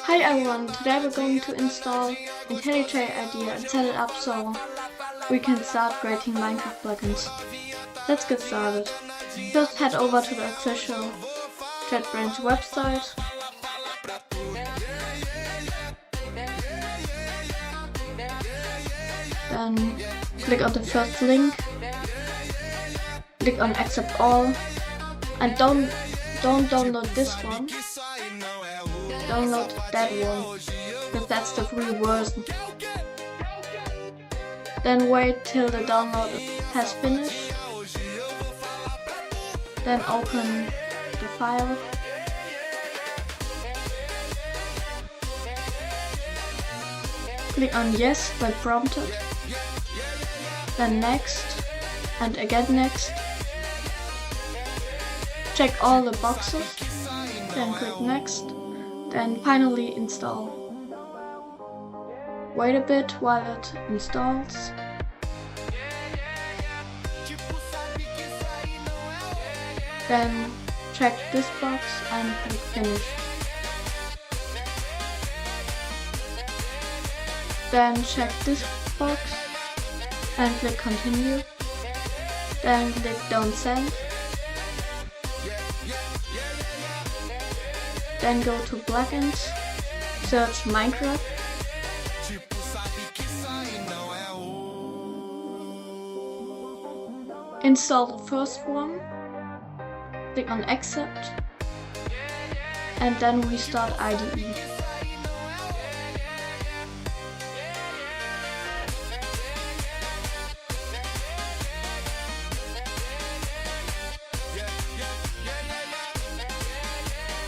Hi everyone, today we're going to install IntelliJ IDEA and set it up so we can start creating Minecraft plugins. Let's get started. First head over to the official JetBrains website. Then click on the first link. Click on accept all. And don't download this one. Download that one, because that's the free version. Then wait till the download has finished. Then open the file. Click on yes when prompted. Then next, and again next. Check all the boxes. Then click next. Then finally install. Wait a bit while it installs. Then check this box and click finish. Then check this box and click continue. Then click don't send. Then go to plugins, search Minecraft. Install the first one, click on accept, and then restart IDE.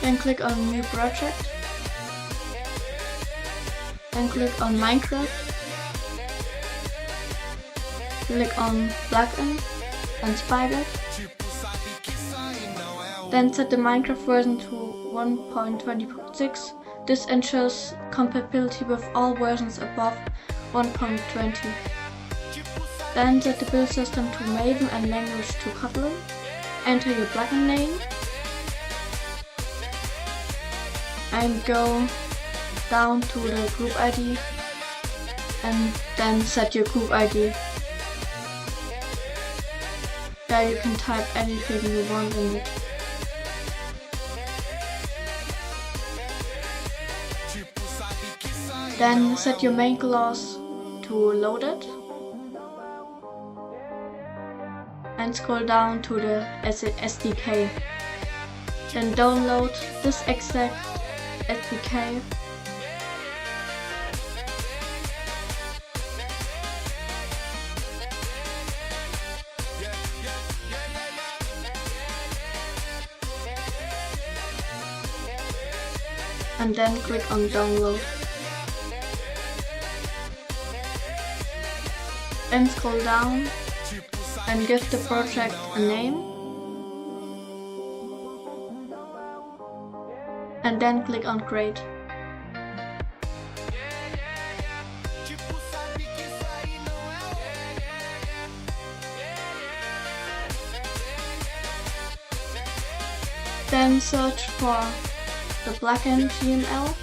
Then click on new project. Then click on Minecraft. Click on plugin and spider. Then set the Minecraft version to 1.20.6. This ensures compatibility with all versions above 1.20. Then set the build system to Maven and language to Kotlin. Enter your plugin name. And go down to the group ID and then set your group ID. There you can type anything you want in it. Then set your main class to loaded and scroll down to the SDK. Then download this exact SDK. And then click on download. Then scroll down and give the project a name. And then click on create. Then search for the plugin GML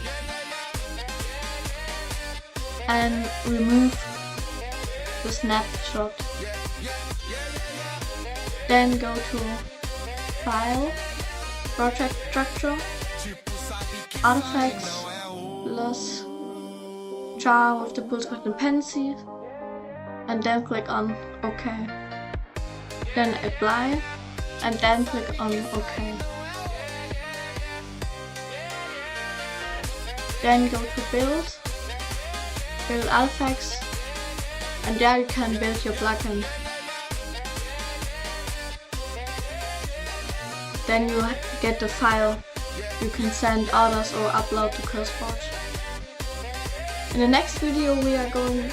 and remove the snapshot. Then go to File, Project Structure, Artifacts, plus jar with the pull-square dependencies, and then click on OK. Then apply, and then click on OK. Then go to build artifacts, and there you can build your plugin. Then you get the file. You can send others or upload to CurseForge. In the next video we are going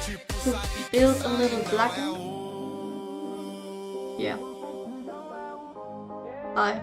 to build a little plugin. Yeah. Bye.